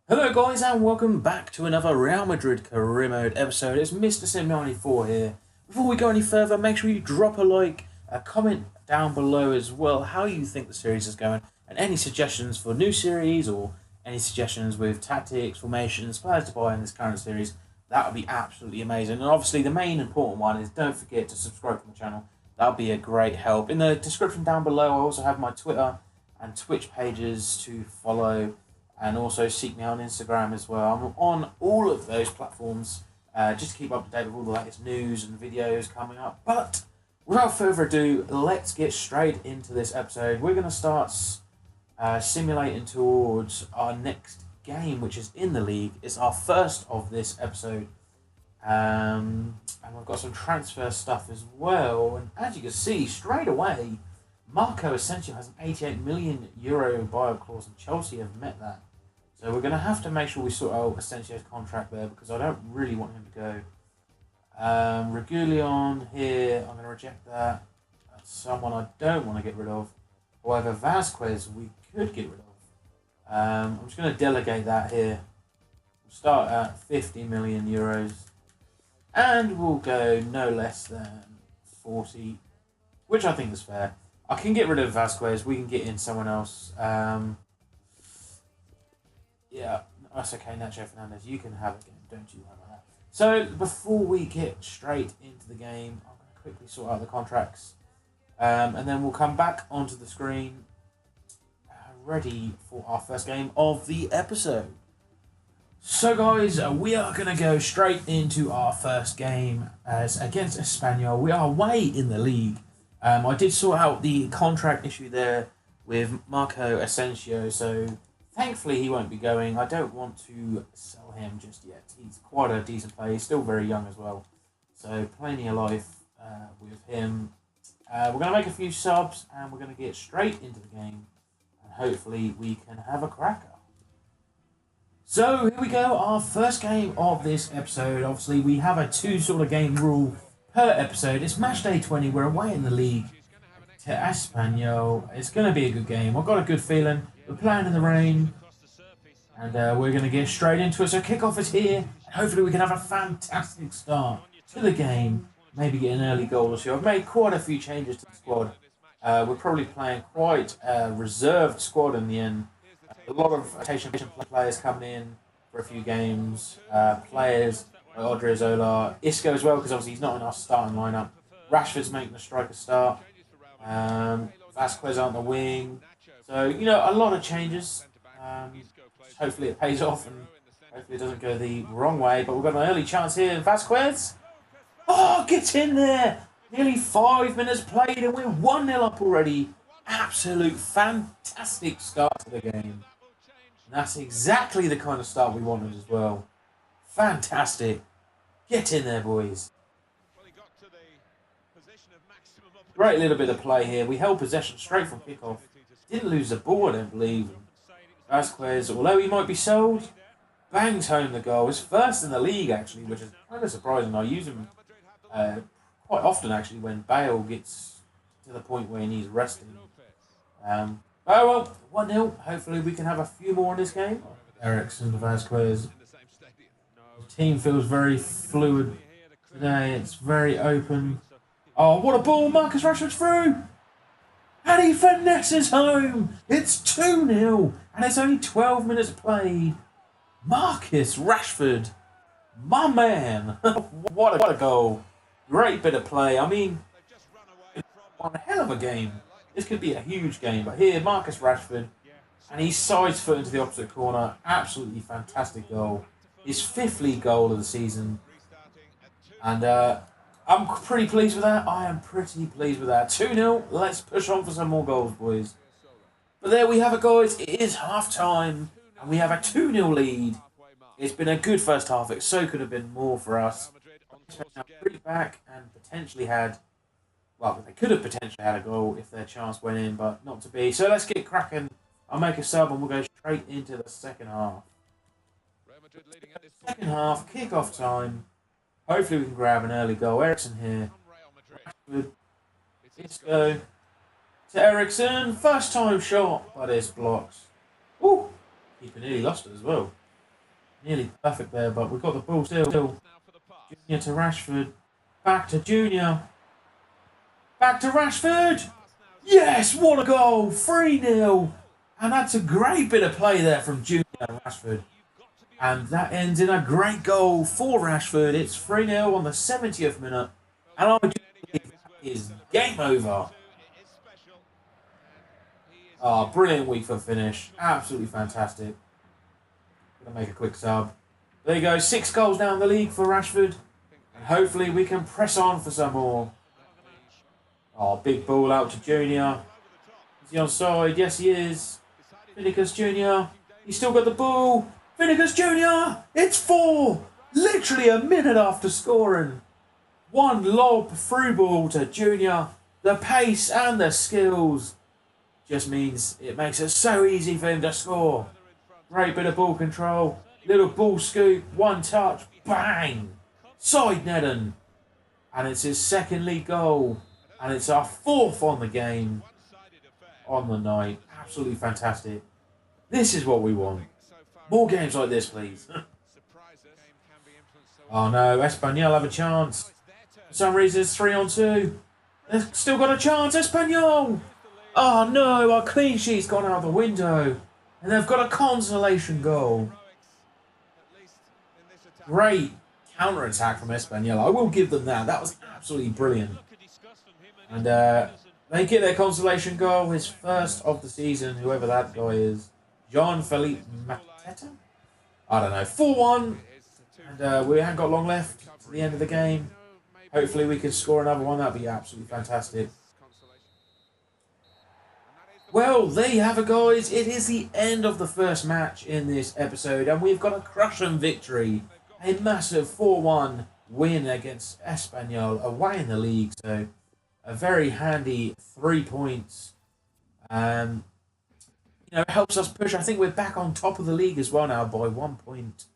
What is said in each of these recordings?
Hello guys and welcome back to another Real Madrid Career Mode episode. It's Mr. Sim94 here. Before we go any further, make sure you drop a like, a comment down below as well how you think the series is going and any suggestions for new series or any suggestions with tactics, formations, players to buy in this current series. That would be absolutely amazing. And obviously the main important one is don't forget to subscribe to the channel. That would be a great help. In the description down below I also have my Twitter and Twitch pages to follow. And also seek me out on Instagram as well. I'm on all of those platforms just to keep up to date with all the latest news and videos coming up. But without further ado, let's get straight into this episode. We're going to start simulating towards our next game, which is in the league. It's our first of this episode. And we've got some transfer stuff as well. And as you can see, straight away, Marco Asensio has an €88 million buyout clause, and Chelsea have met that. So we're going to have to make sure we sort out Asensio's contract there because I don't really want him to go. Regulion here, I'm going to reject that. That's someone I don't want to get rid of. However, Vasquez we could get rid of. I'm just going to delegate that here. We'll start at €50 million. And we'll go no less than 40, which I think is fair. I can get rid of Vasquez. We can get in someone else. Yeah, that's okay, Nacho Fernandez. You can have a game, don't you worry about that. So, before we get straight into the game, I'm going to quickly sort out the contracts. And then we'll come back onto the screen, ready for our first game of the episode. So, guys, we are going to go straight into our first game as against Espanyol. We are way in the league. I did sort out the contract issue there with Marco Asensio, so thankfully he won't be going. I don't want to sell him just yet. He's quite a decent player. He's still very young as well, so plenty of life with him. We're going to make a few subs and we're going to get straight into the game and hopefully we can have a cracker. So here we go, our first game of this episode. Obviously we have a two sort of game rule per episode. It's match day 20. We're away in the league to Espanyol. It's going to be a good game. I've got a good feeling. We're playing in the rain. And we're going to get straight into it. So kickoff is here. And hopefully we can have a fantastic start to the game. Maybe get an early goal or two. I've made quite a few changes to the squad. We're probably playing quite a reserved squad in the end. A lot of rotation players coming in for a few games. Players like Odriozola, Isco as well, because obviously he's not in our starting lineup. Rashford's making the striker start. Vasquez on the wing. So, you know, a lot of changes. Hopefully it pays off and hopefully it doesn't go the wrong way. But we've got an early chance here. Vasquez. Oh, get in there. Nearly 5 minutes played and we're 1-0 up already. Absolute fantastic start to the game. And that's exactly the kind of start we wanted as well. Fantastic. Get in there, boys. Great little bit of play here. We held possession straight from kickoff. Didn't lose the ball, I don't believe. Vasquez, although he might be sold, bangs home the goal. His first in the league, actually, which is kind of surprising. I use him quite often, actually, when Bale gets to the point where he needs resting. Oh, well, 1-0. Hopefully we can have a few more in this game. Eriksen, Vasquez. The team feels very fluid today. It's very open. Oh, what a ball. Marcus Rashford's through. And he finesses home. It's 2-0. And it's only 12 minutes played. Marcus Rashford. My man. What a goal. Great bit of play. I mean, one hell of a game. This could be a huge game. But here, Marcus Rashford. And he sides foot into the opposite corner. Absolutely fantastic goal. His 5th league goal of the season. And I'm pretty pleased with that. I am pretty pleased with that. 2-0. Let's push on for some more goals, boys. But there we have it, guys. It is half-time. And we have a 2-0 lead. It's been a good first half. It so could have been more for us. Pretty back and potentially had... Well, they could have potentially had a goal if their chance went in, but not to be. So let's get cracking. I'll make a sub and we'll go straight into the second half. Second half, kick-off time. Hopefully we can grab an early goal. Eriksen here. Rashford. Isco. To Eriksen. First time shot, but it's blocked. Woo! Keeper nearly lost it as well. Nearly perfect there, but we've got the ball still. Junior to Rashford. Back to Junior. Back to Rashford. Yes, what a goal. 3-0. And that's a great bit of play there from Junior and Rashford. And that ends in a great goal for Rashford. It's 3-0 on the 70th minute. And I do believe that is game over. Oh, brilliant week for finish. Absolutely fantastic. Gonna make a quick sub. There you go. 6 goals down the league for Rashford. And hopefully we can press on for some more. Oh, big ball out to Junior. Is he onside? Yes, he is. Vinicius Junior. He's still got the ball. Vinicius Junior. It's 4. Literally a minute after scoring. One lob through ball to Junior. The pace and the skills just means it makes it so easy for him to score. Great bit of ball control. Little ball scoop. One touch. Bang. Side netting. And it's his second league goal. And it's our 4th on the game. On the night. Absolutely fantastic. This is what we want. More games like this, please. Oh no, Espanyol have a chance. For some reason it's 3-on-2. They've still got a chance, Espanyol! Oh no, our clean sheet's gone out the window. And they've got a consolation goal. Great counter-attack from Espanyol. I will give them that. That was absolutely brilliant. And they get their consolation goal, his first of the season, whoever that guy is. Jean-Philippe Mateta? I don't know. 4-1. And we haven't got long left to the end of the game. Hopefully we can score another one. That'd be absolutely fantastic. Well, there you have it, guys. It is the end of the first match in this episode. And we've got a crushing victory. A massive 4-1 win against Espanyol away in the league. So a very handy 3 points. You know, it helps us push. I think we're back on top of the league as well now by 1 point.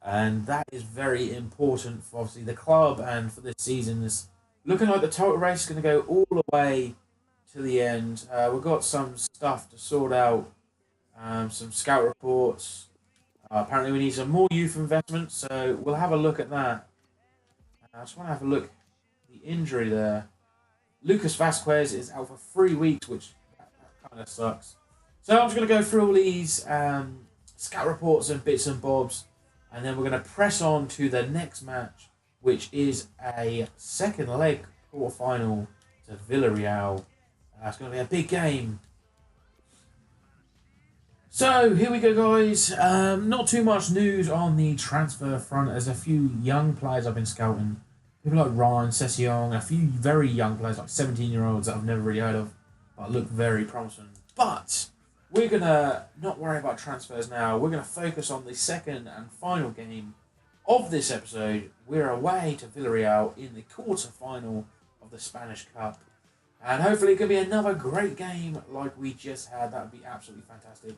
And that is very important for obviously the club and for this season. It's looking like the total race is going to go all the way to the end. We've got some stuff to sort out. Some scout reports. Apparently we need some more youth investment. So we'll have a look at that. I just want to have a look at the injury there. Lucas Vasquez is out for 3 weeks, which that kind of sucks. So I'm just going to go through all these scout reports and bits and bobs, and then we're going to press on to the next match, which is a second leg quarterfinal to Villarreal. It's going to be a big game. So here we go, guys. Not too much news on the transfer front. There's a few young players I've been scouting. People like Ryan, Session, a few very young players, like 17-year-olds that I've never really heard of, but look very promising. But we're going to not worry about transfers now. We're going to focus on the second and final game of this episode. We're away to Villarreal in the quarter-final of the Spanish Cup. And hopefully it could be another great game like we just had. That would be absolutely fantastic.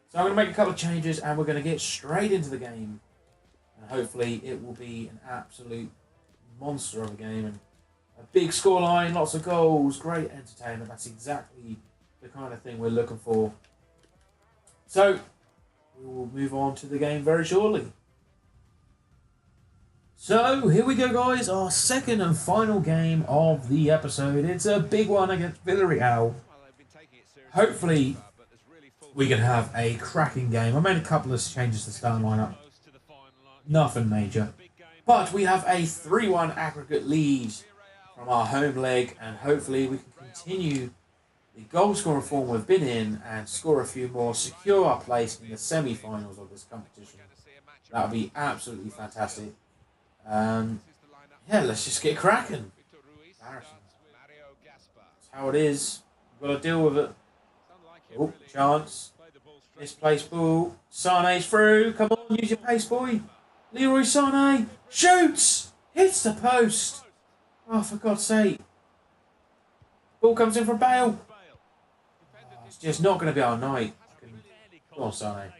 So I'm going to make a couple of changes and we're going to get straight into the game. And hopefully it will be an absolute monster of a game. And a big scoreline, lots of goals, great entertainment. That's exactly the kind of thing we're looking for. So, we will move on to the game very shortly. So, here we go, guys. Our second and final game of the episode. It's a big one against Villarreal. Hopefully, we can have a cracking game. I made a couple of changes to the starting lineup. Nothing major. But we have a 3-1 aggregate lead from our home leg. And hopefully, we can continue the goal scoring form we've been in and score a few more, secure our place in the semi-finals of this competition. That would be absolutely fantastic. Yeah, let's just get cracking. Embarrassing. That's how it is. We've got to deal with it. Oh, chance. Misplaced ball. Sané's through. Come on, use your pace, boy. Leroy Sané shoots. Hits the post. Oh, for God's sake. Ball comes in from Bale. It's just not going to be our night. Come on, Sané.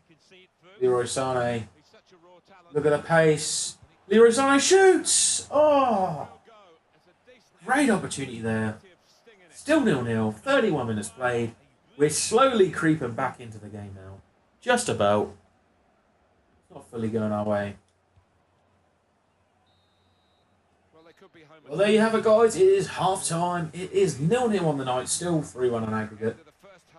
Leroy Sané. Look at the pace. Leroy Sané shoots. Oh. Great opportunity there. Still 0-0. 31 minutes played. We're slowly creeping back into the game now. Just about. not fully going our way. Well, there you have it, guys. It is half-time. It is 0-0 on the night. Still 3-1 on aggregate.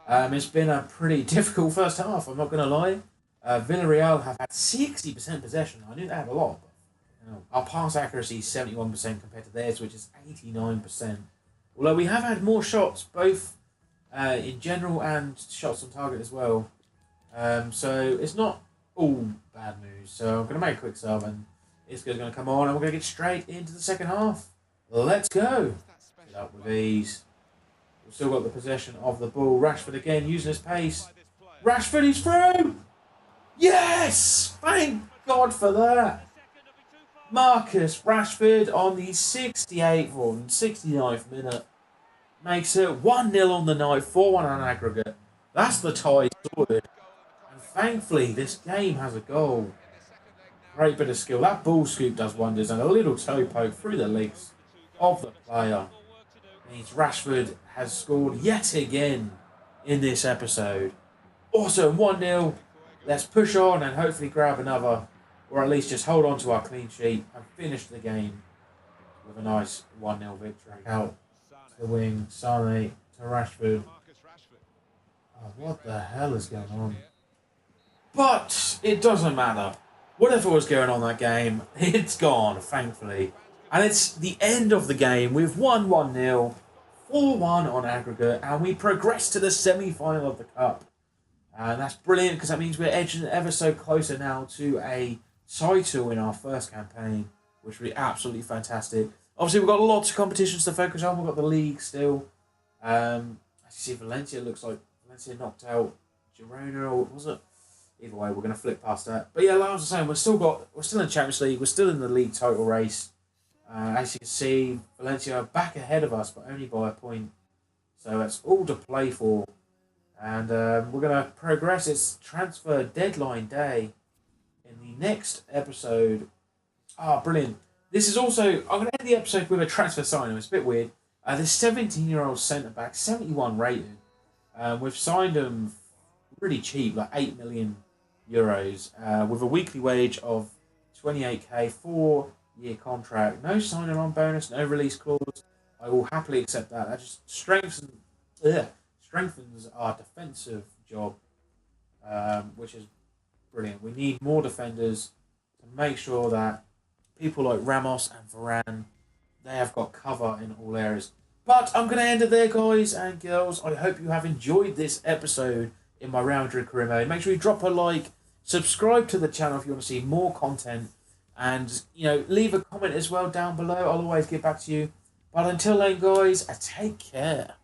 It's been a pretty difficult first half, I'm not going to lie. Villarreal have had 60% possession. I knew they had a lot. But, our pass accuracy is 71% compared to theirs, which is 89%. Although we have had more shots, both in general and shots on target as well. So it's not all bad news. So I'm going to make a quick sub, and Isco's going to come on, and we're going to get straight into the second half. Let's go. Get up with ease. We've still got the possession of the ball. Rashford again using his pace. Rashford is through. Yes! Thank God for that. Marcus Rashford on the 68th or 69th minute makes it 1-0 on the night, 4-1 on aggregate. That's the tie sorted. And thankfully, this game has a goal. Great bit of skill. That ball scoop does wonders, and a little toe poke through the legs of the player means Rashford has scored yet again in this episode. Awesome, 1-0. Let's push on and hopefully grab another, or at least just hold on to our clean sheet and finish the game with a nice 1-0 victory. Out to the wing, Sane to Rashford. Oh, what the hell is going on? But it doesn't matter. Whatever was going on that game, it's gone, thankfully. And it's the end of the game. We've won 1-0, 4-1 on aggregate, and we progress to the semi-final of the Cup. And that's brilliant, because that means we're edging ever so closer now to a title in our first campaign, which would be absolutely fantastic. Obviously, we've got lots of competitions to focus on. We've got the league still. As you see, Valencia looks like Valencia knocked out Girona, or was it? Either way, we're going to flip past that. But yeah, like I was saying, we're still in the Champions League. We're still in the league title race. As you can see, Valencia are back ahead of us, but only by a point. So that's all to play for. And we're going to progress. It's transfer deadline day in the next episode. Ah, brilliant. This is also, I'm going to end the episode with a transfer signing. It's a bit weird. This 17-year-old centre-back, 71 rated. We've signed him really cheap, like €8 million, with a weekly wage of 28k, 4-year contract. No signing on bonus, no release clause. I will happily accept that. That just strengthens our defensive job, which is brilliant. We need more defenders to make sure that people like Ramos and Varane, they have got cover in all areas. But I'm going to end it there, guys and girls. I hope you have enjoyed this episode in my Real Madrid career mode. Make sure you drop a like, subscribe to the channel if you want to see more content, and leave a comment as well down below. I'll always get back to you. But until then, guys, take care.